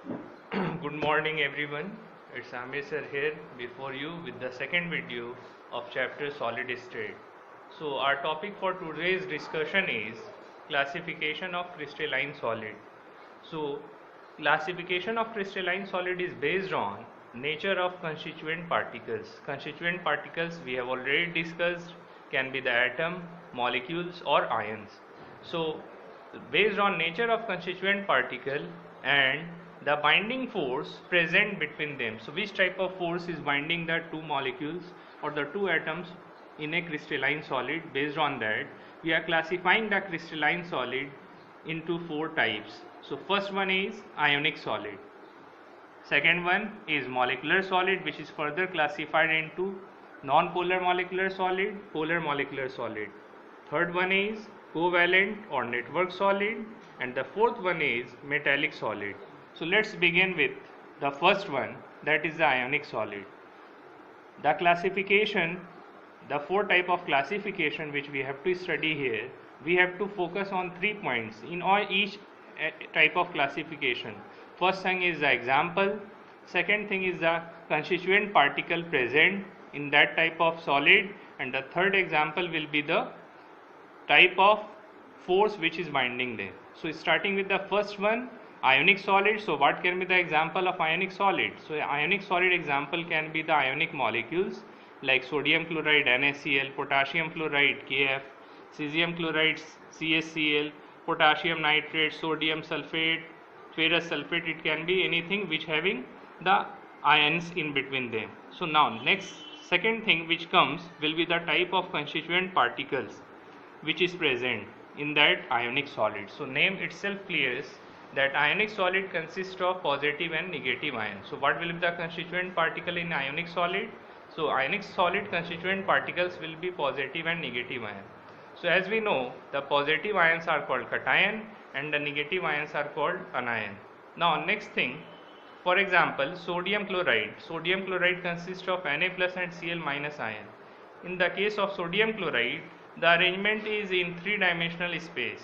Good morning everyone, it's Amir sir here before you with the second video of chapter solid state. So our topic for today's discussion is classification of crystalline solid. So classification of crystalline solid is based on nature of constituent particles. Constituent particles we have already discussed can be the atom, molecules or ions. So based on nature of constituent particle and the binding force present between them. So which type of force is binding the two molecules or the two atoms in a crystalline solid? Based on that we are classifying the crystalline solid into four types. So first one is ionic solid, second one is molecular solid, which is further classified into non-polar molecular solid, polar molecular solid. Third one is covalent or network solid, and the fourth one is metallic solid. So let's begin with the first one, that is the ionic solid. The classification, the four type of classification which we have to study here, we have to focus on 3 points in each type of classification. First thing is the example, second thing is the constituent particle present in that type of solid, and the third example will be the type of force which is binding them. So starting with the first one, ionic solid. So what can be the example of ionic solid? So ionic solid example can be the ionic molecules like sodium chloride NaCl, potassium fluoride Kf, cesium chloride CaCl, potassium nitrate, sodium sulfate, ferrous sulfate. It can be anything which having the ions in between them. So now next second thing which comes will be the type of constituent particles which is present in that ionic solid. So name itself clears that ionic solid consists of positive and negative ions. So what will be the constituent particle in ionic solid? So ionic solid constituent particles will be positive and negative ion. So as we know, the positive ions are called cation and the negative ions are called anion. Now next thing, for example, sodium chloride. Sodium chloride consists of Na plus and Cl minus ion. In the case of sodium chloride, the arrangement is in three-dimensional space.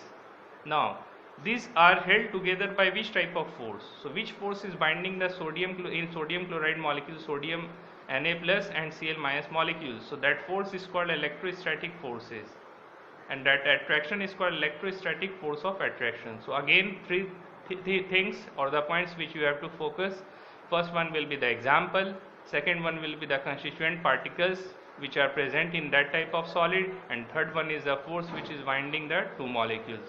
Now these are held together by which type of force? So which force is binding the sodium in sodium chloride molecule, sodium Na plus and Cl minus molecules? So that force is called electrostatic forces, and that attraction is called electrostatic force of attraction. So again three things or the points which you have to focus. First one will be the example, second one will be the constituent particles which are present in that type of solid, and third one is the force which is binding the two molecules.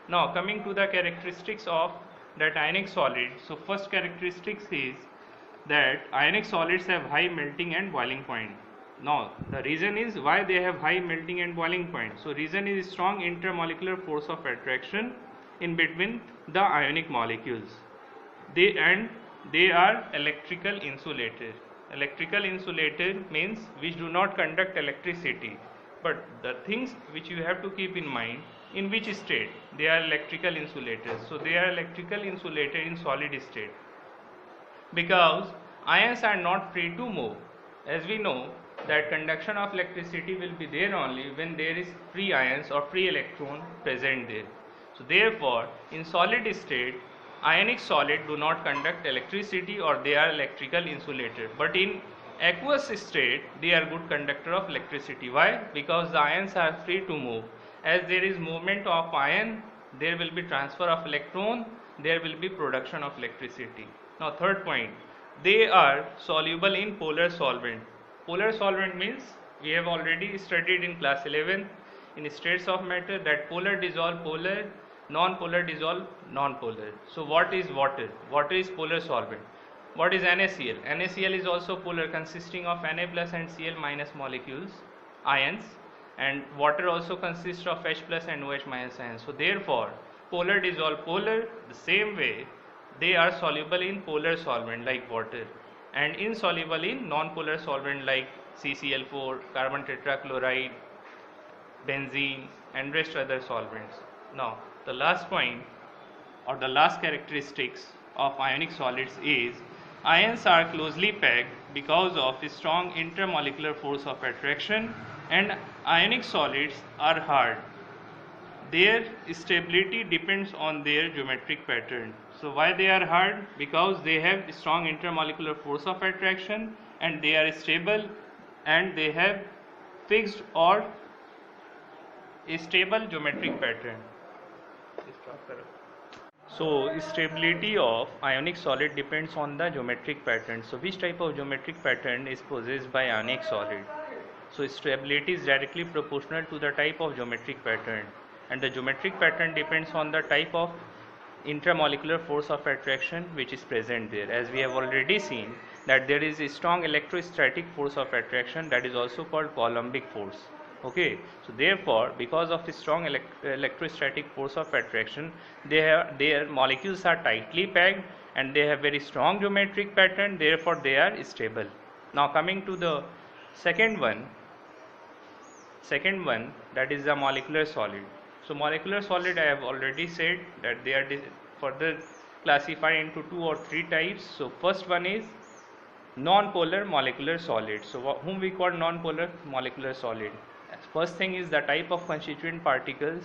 Now coming to the characteristics of that ionic solid. So first characteristics is that ionic solids have high melting and boiling point. Now the reason is why they have high melting and boiling point. So reason is strong intermolecular force of attraction in between the ionic molecules. They are electrical insulator. Electrical insulator means which do not conduct electricity, but the things which you have to keep in mind, in which state they are electrical insulators. So they are electrical insulator in solid state because ions are not free to move. As we know that conduction of electricity will be there only when there is free ions or free electron present there. So therefore in solid state ionic solid do not conduct electricity or they are electrical insulator, but in aqueous state they are good conductor of electricity. Why? Because the ions are free to move. As there is movement of ion, there will be transfer of electron, there will be production of electricity. Now third point, they are soluble in polar solvent. Polar solvent means we have already studied in class 11 in states of matter that polar dissolve polar, non-polar dissolve non-polar. So what is water? Water is polar solvent. What is NaCl? NaCl is also polar, consisting of Na plus and Cl minus molecules, ions, and water also consists of H plus and OH minus ions. So therefore polar dissolve polar, the same way they are soluble in polar solvent like water and insoluble in non-polar solvent like CCl4, carbon tetrachloride, benzene and rest other solvents. Now the last point or the last characteristics of ionic solids is ions are closely packed because of a strong intermolecular force of attraction, and ionic solids are hard. Their stability depends on their geometric pattern. So why they are hard? Because they have strong intermolecular force of attraction, and they are stable, and they have fixed or a stable geometric pattern. So stability of ionic solid depends on the geometric pattern. So which type of geometric pattern is possessed by ionic solid? So stability is directly proportional to the type of geometric pattern, and the geometric pattern depends on the type of intramolecular force of attraction which is present there. As we have already seen that there is a strong electrostatic force of attraction, that is also called Coulombic force. Okay, so therefore because of the strong electrostatic force of attraction, their molecules are tightly packed and they have very strong geometric pattern, therefore they are stable. Now coming to the second one, that is the molecular solid. So molecular solid, I have already said that they are further classified into 2 or 3 types. So first one is non-polar molecular solid. So whom we call non-polar molecular solid? First thing is the type of constituent particles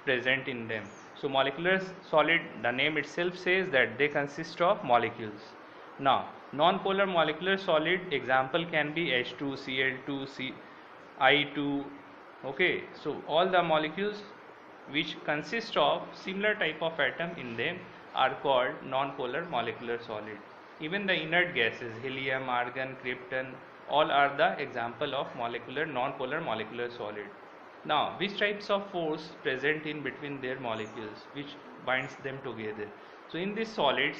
present in them. So molecular solid, the name itself says that they consist of molecules. Now non-polar molecular solid example can be H2, Cl2, I2. Okay, so all the molecules which consist of similar type of atom in them are called non-polar molecular solid. Even the inert gases, helium, argon, krypton, all are the example of non-polar molecular solid. Now which types of force present in between their molecules which binds them together? So in these solids,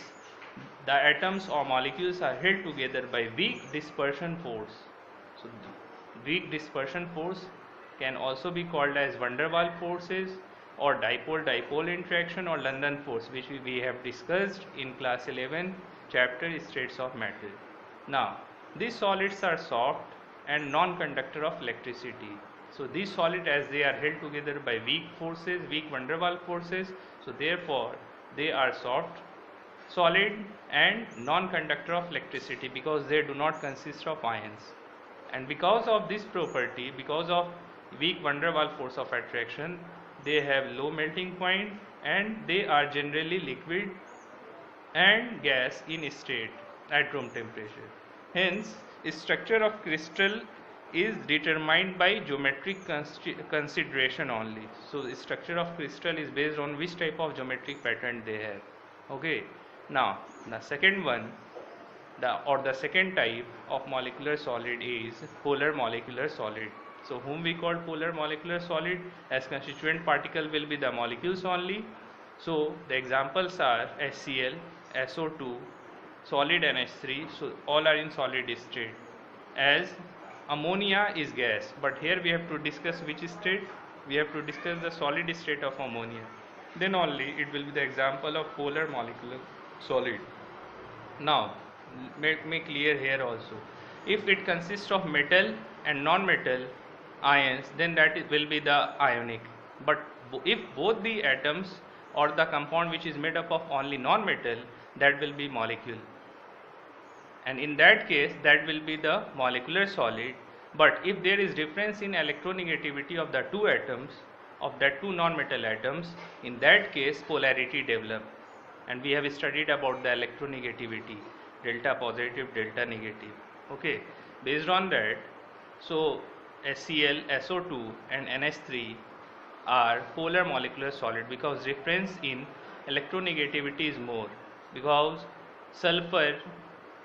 the atoms or molecules are held together by weak dispersion force. So weak dispersion force can also be called as van der Waals forces or dipole-dipole interaction or London force, which we have discussed in class 11 chapter States of Matter. Now these solids are soft and non-conductor of electricity. So these solids, as they are held together by weak forces, weak van der Waals forces, so therefore they are soft, solid and non-conductor of electricity because they do not consist of ions. And because of this property, because of weak van der Waals force of attraction, they have low melting point and they are generally liquid and gas in state at room temperature. Hence, structure of crystal is determined by geometric consideration only. So the structure of crystal is based on which type of geometric pattern they have. Okay, now the second one, the second type of molecular solid is polar molecular solid. So whom we call polar molecular solid, as constituent particle will be the molecules only. So the examples are HCl, SO2, solid NH3, so all are in solid state. As ammonia is gas, but here we have to discuss which state? We have to discuss the solid state of ammonia. Then only it will be the example of polar molecular solid. Now make me clear here also. If it consists of metal and non-metal ions, then that will be the ionic. But if both the atoms or the compound which is made up of only non-metal, that will be molecule. And in that case, that will be the molecular solid. But if there is difference in electronegativity of the two atoms, of that two non-metal atoms, in that case polarity develop. And we have studied about the electronegativity, delta positive, delta negative. Okay, based on that, so HCl, SO2 and NH3 are polar molecular solid because difference in electronegativity is more, because sulfur,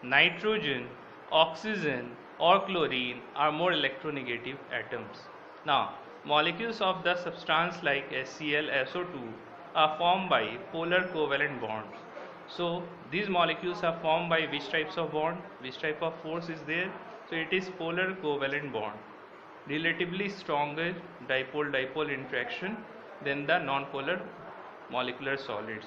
nitrogen, oxygen or chlorine are more electronegative atoms. Now molecules of the substance like HCl, SO2 are formed by polar covalent bonds. So these molecules are formed by which types of bond, which type of force is there? So it is polar covalent bond, relatively stronger dipole-dipole interaction than the non-polar molecular solids.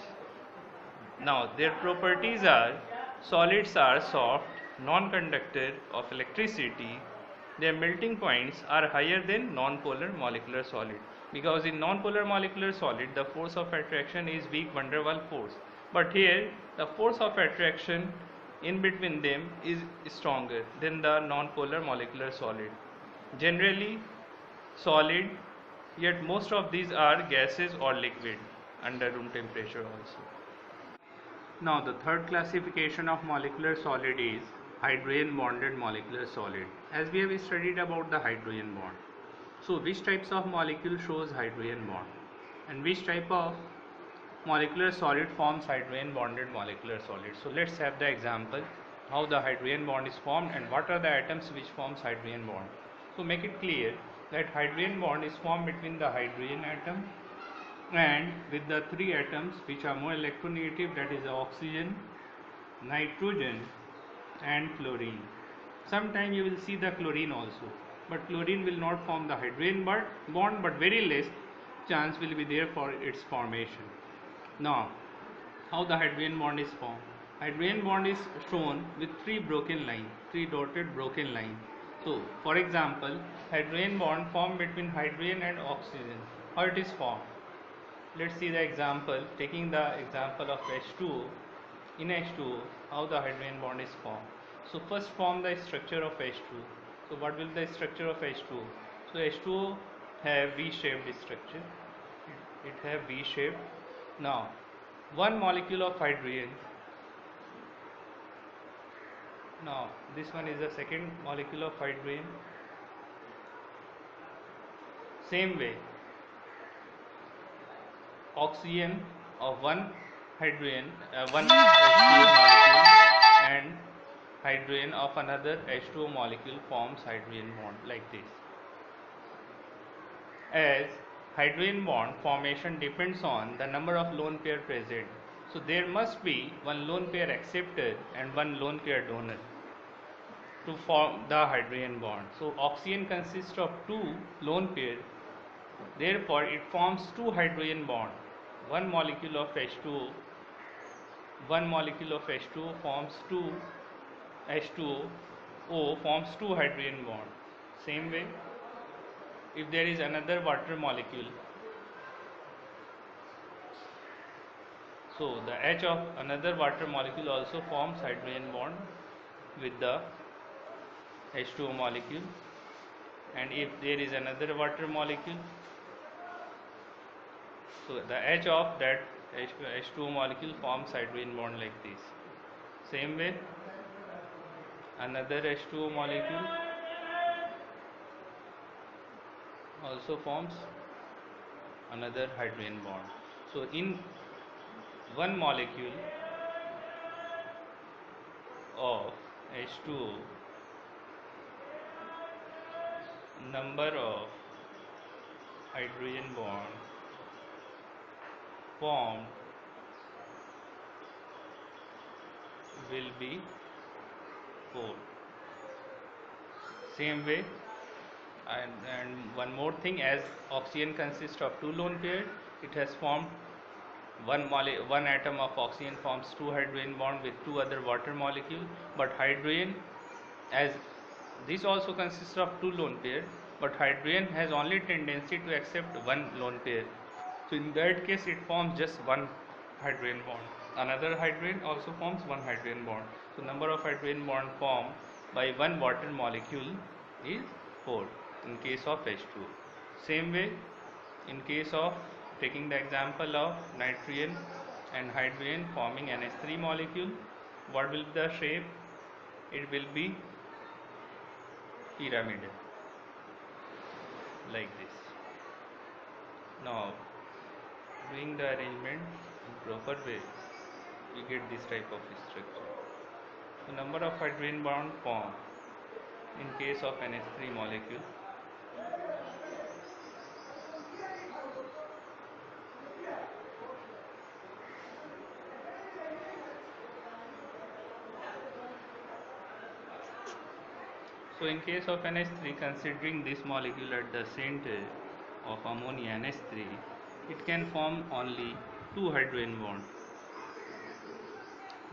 Now their properties are, solids are soft, non-conductor of electricity, their melting points are higher than non-polar molecular solid, because in non-polar molecular solid the force of attraction is weak van der Waals force, but here the force of attraction in between them is stronger than the non-polar molecular solid. Generally solid, yet most of these are gases or liquid under room temperature also. Now the third classification of molecular solid is hydrogen bonded molecular solid. As we have studied about the hydrogen bond. So which types of molecule shows hydrogen bond and which type of molecular solid forms hydrogen bonded molecular solid. So let's have the example how the hydrogen bond is formed and what are the atoms which forms hydrogen bond. So make it clear that hydrogen bond is formed between the hydrogen atom and with the three atoms which are more electronegative, that is oxygen, nitrogen and chlorine. Sometime you will see the chlorine also, but chlorine will not form the hydrogen bond, but very less chance will be there for its formation. Now how the hydrogen bond is formed? Hydrogen bond is shown with three broken lines, three dotted broken lines. So for example, hydrogen bond formed between hydrogen and oxygen. How it is formed? Let's see the example, taking the example of H2O. In H2O, how the hydrogen bond is formed. So first form the structure of H2O. So what will the structure of H2O? So H2O have V-shaped structure. It have V-shaped. Now one molecule of hydrogen. Now this one is the second molecule of hydrogen. Same way, oxygen of one hydrogen, one H2O molecule and hydrogen of another H2O molecule forms hydrogen bond like this. As hydrogen bond formation depends on the number of lone pair present, so there must be one lone pair acceptor and one lone pair donor to form the hydrogen bond. So oxygen consists of two lone pair, therefore it forms two hydrogen bond. One molecule of H2O forms two H2O forms two hydrogen bond. Same way, if there is another water molecule, so the H of another water molecule also forms hydrogen bond with the H2O molecule, and if there is another water molecule, so the H of that H2O molecule forms hydrogen bond like this. Same way, another H2O molecule also forms another hydrogen bond. So in one molecule of H2O, number of hydrogen bond formed will be 4. Same way, and one more thing, as oxygen consists of two lone pairs, it has formed one atom of oxygen forms two hydrogen bond with two other water molecule, but hydrogen, as this also consists of two lone pair, but hydrogen has only tendency to accept one lone pair, so in that case it forms just one hydrogen bond. Another hydrogen also forms one hydrogen bond, so number of hydrogen bond formed by one water molecule is 4 in case of H2O. Same way, in case of taking the example of nitrogen and hydrogen forming NH3 molecule, what will be the shape? It will be pyramidal like this. Now doing the arrangement in proper way, we get this type of structure. The number of hydrogen bond formed in case of NH3 molecule. So in case of NH3, considering this molecule at the center of ammonia NH3, it can form only two hydrogen bonds.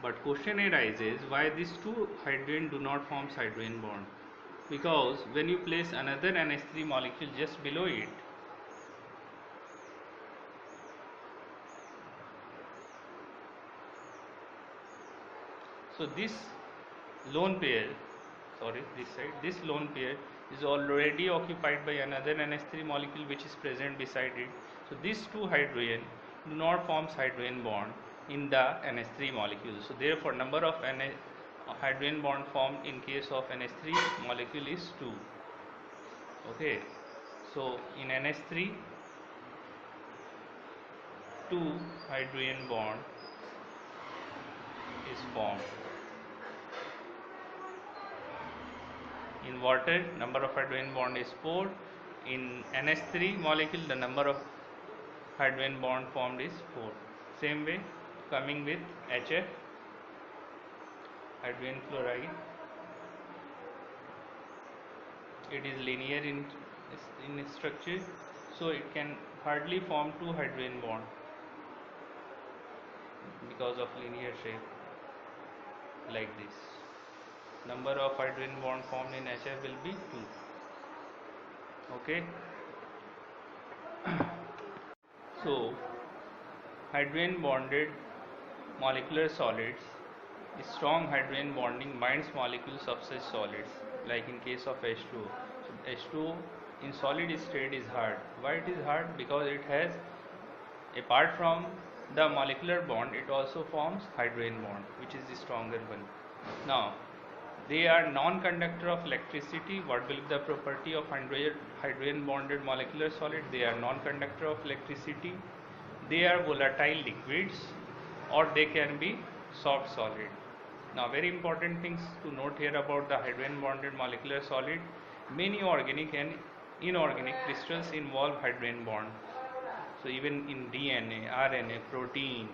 But question arises, why these two hydrogen do not form hydrogen bond? Because when you place another NH3 molecule just below it, so this lone pair, this lone pair is already occupied by another NH3 molecule which is present beside it. So these two hydrogen do not form hydrogen bond, in the NH3 molecule. So therefore number of hydrogen bond formed in case of NH3 molecule is 2. Okay, so in NH3 2 hydrogen bond is formed. In water number of hydrogen bond is 4. In NH3 molecule the number of hydrogen bond formed is 4. Same way coming with HF, hydrogen fluoride, it is linear in structure, so it can hardly form 2 hydrogen bond because of linear shape like this. Number of hydrogen bond formed in HF will be 2. Okay. So hydrogen bonded molecular solids, strong hydrogen bonding binds molecules of such solids, like in case of H2O. So H2O in solid state is hard. Why it is hard? Because it has, apart from the molecular bond, it also forms hydrogen bond, which is the stronger one. Now they are non-conductor of electricity. What will be the property of hydrogen bonded molecular solid? They are non-conductor of electricity. They are volatile liquids, or they can be soft solid. Now very important things to note here about the hydrogen bonded molecular solid. Many organic and inorganic crystals involve hydrogen bond. So even in DNA, RNA, protein,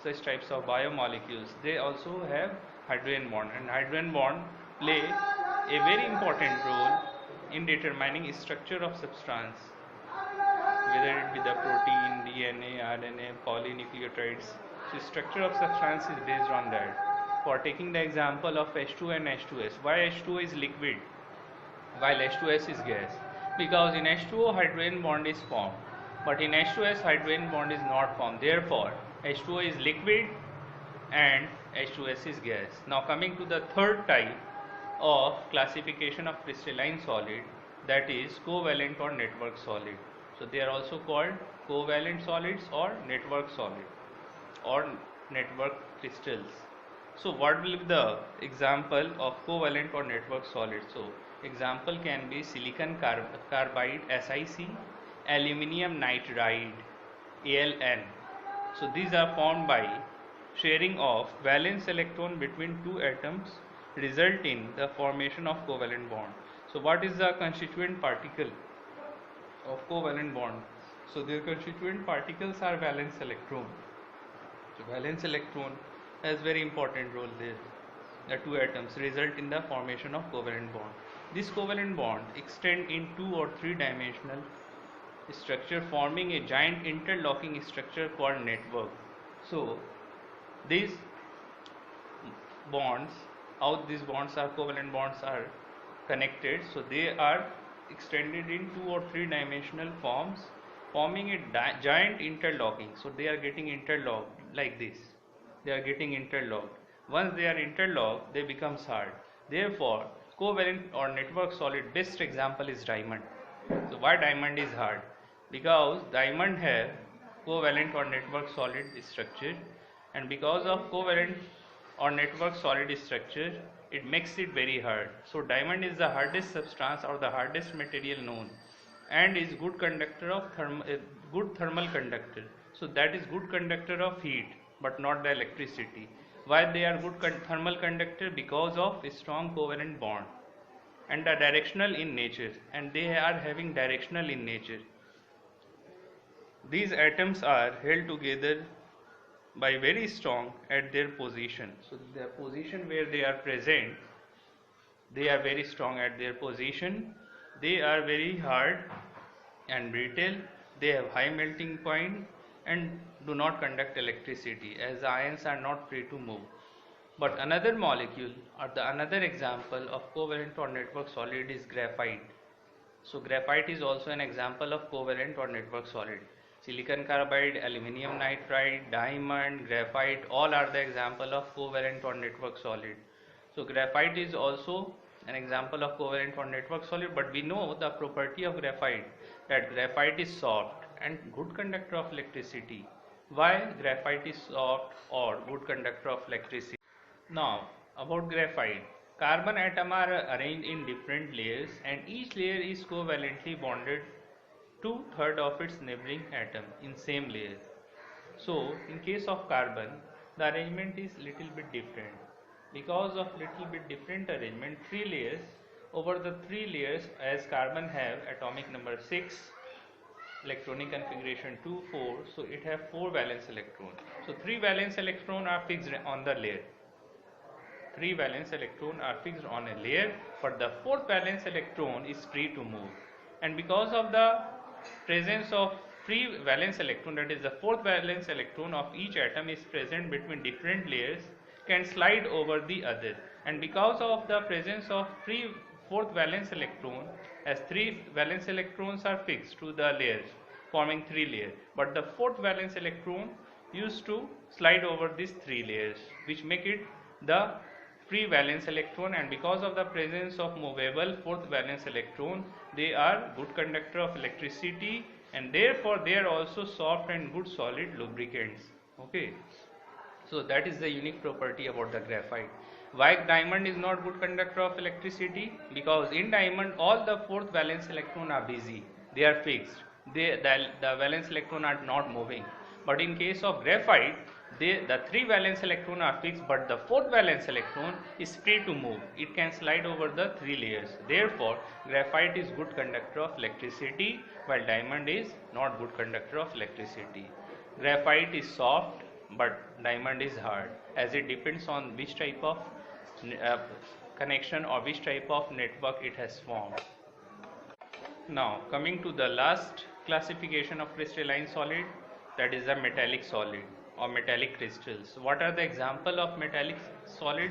such types of biomolecules, they also have hydrogen bond, and hydrogen bond play a very important role in determining structure of substance, whether it be the protein, DNA, RNA, polynucleotides. So structure of substance is based on that. For taking the example of H2 and H2S, why H2O is liquid while H2S is gas? Because in H2O hydrogen bond is formed, but in H2S hydrogen bond is not formed. Therefore H2O is liquid and H2S is gas. Now coming to the third type of classification of crystalline solid, that is covalent or network solid. So they are also called covalent solids or network solid or network crystals. So what will be the example of covalent or network solid? So example can be silicon carbide SiC, aluminium nitride AlN. So these are formed by sharing of valence electron between two atoms, result in the formation of covalent bond. So what is the constituent particle of covalent bond? So their constituent particles are valence electron. So valence electron has very important role there. The two atoms result in the formation of covalent bond. This covalent bond extend in 2 or 3 dimensional structure, forming a giant interlocking structure called network. So these bonds, how these bonds are, covalent bonds are connected, so they are extended in 2 or 3 dimensional forms, forming a giant interlocking. So they are getting interlocked like this. They are getting interlocked. Once they are interlocked, they become hard. Therefore covalent or network solid best example is diamond. So why diamond is hard? Because diamond have covalent or network solid structure, and because of covalent or network solid structure, it makes it very hard. So diamond is the hardest substance or the hardest material known, and is good conductor of good thermal conductor. So that is good conductor of heat, but not the electricity. Why they are good thermal conductor? Because of a strong covalent bond and are directional in nature, and they are having directional in nature. These atoms are held together by very strong at their position. So their position where they are present, they are very strong at their position. They are very hard and brittle. They have high melting point and do not conduct electricity, as the ions are not free to move. But another molecule or the another example of covalent or network solid is graphite. So graphite is also an example of covalent or network solid. Silicon carbide, aluminium nitride, diamond, graphite, all are the example of covalent or network solid. So graphite is also an example of covalent or network solid, but we know the property of graphite, that graphite is soft and good conductor of electricity. Why graphite is soft or good conductor of electricity? Now, about graphite. Carbon atoms are arranged in different layers and each layer is covalently bonded to third of its neighboring atom in same layer. So, in case of carbon, the arrangement is little bit different. Because of little bit different arrangement, three layers, over the three layers, as carbon have atomic number 6, electronic configuration 2, 4, so it have 4 valence electron. So 3 valence electron are fixed on the layer. 3 valence electron are fixed on a layer, but the fourth valence electron is free to move. And because of the presence of free valence electron, that is the fourth valence electron of each atom is present between different layers, can slide over the other. And because of the presence of free fourth valence electron, as 3 valence electrons are fixed to the layers, forming 3 layers, but the fourth valence electron used to slide over these 3 layers, which make it the free valence electron, and because of the presence of movable fourth valence electron, they are good conductor of electricity, and therefore they are also soft and good solid lubricants. Okay, so that is the unique property about the graphite. Why diamond is not good conductor of electricity? Because in diamond all the fourth valence electron are busy, they are fixed, the valence electron are not moving. But in case of graphite, the 3 valence electron are fixed, but the fourth valence electron is free to move. It can slide over the 3 layers. Therefore, graphite is good conductor of electricity, while diamond is not good conductor of electricity. Graphite is soft, but diamond is hard, as it depends on which type of connection or which type of network it has formed. Now, coming to the last classification of crystalline solid, that is a metallic solid or metallic crystals. What are the example of metallic solid?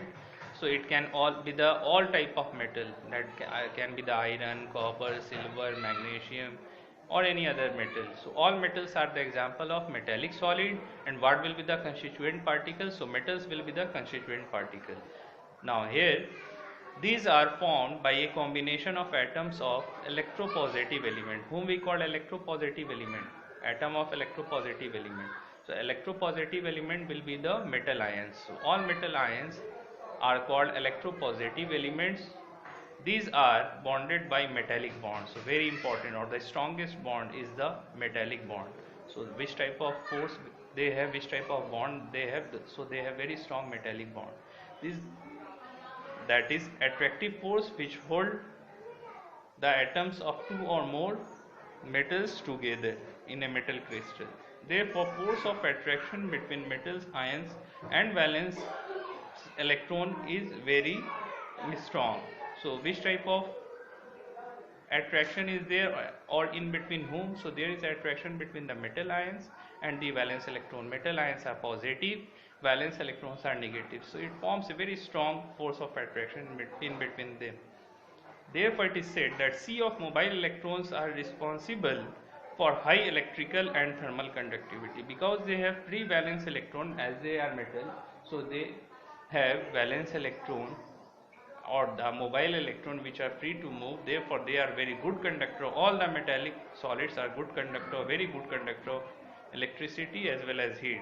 So it can all be the all type of metal, that can be the iron, copper, silver, magnesium, or any other metal. So all metals are the example of metallic solid. And what will be the constituent particles? So metals will be the constituent particle. Now here, these are formed by a combination of atoms of electropositive element, whom we call electropositive element, atom of electropositive element. So electropositive element will be the metal ions. So all metal ions are called electropositive elements. These are bonded by metallic bonds. So very important, or the strongest bond is the metallic bond. So which type of force they have, which type of bond they have, so they have very strong metallic bond. This, that is attractive force, which hold the atoms of 2 or more metals together in a metal crystal. Therefore, force of attraction between metals ions and valence electron is very strong. So which type of attraction is there, or in between whom? So there is attraction between the metal ions and the valence electron. Metal ions are positive, valence electrons are negative. So it forms a very strong force of attraction in between them. Therefore it is said that sea of mobile electrons are responsible for high electrical and thermal conductivity, because they have free valence electron, as they are metal. So they have valence electron or the mobile electron which are free to move. Therefore they are very good conductor. All the metallic solids are good conductor, very good conductor of electricity as well as heat.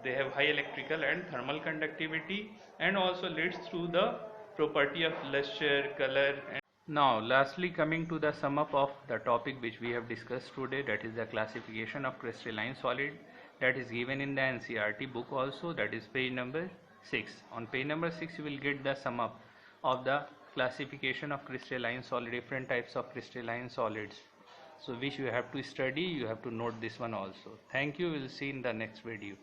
They have high electrical and thermal conductivity, and also leads to the property of luster, color. And now lastly, coming to the sum up of the topic which we have discussed today, that is the classification of crystalline solid, that is given in the NCERT book also, that is page number 6. On page number 6 you will get the sum up of the classification of crystalline solid, different types of crystalline solids. So which you have to study, you have to note this one also. Thank you, we will see in the next video.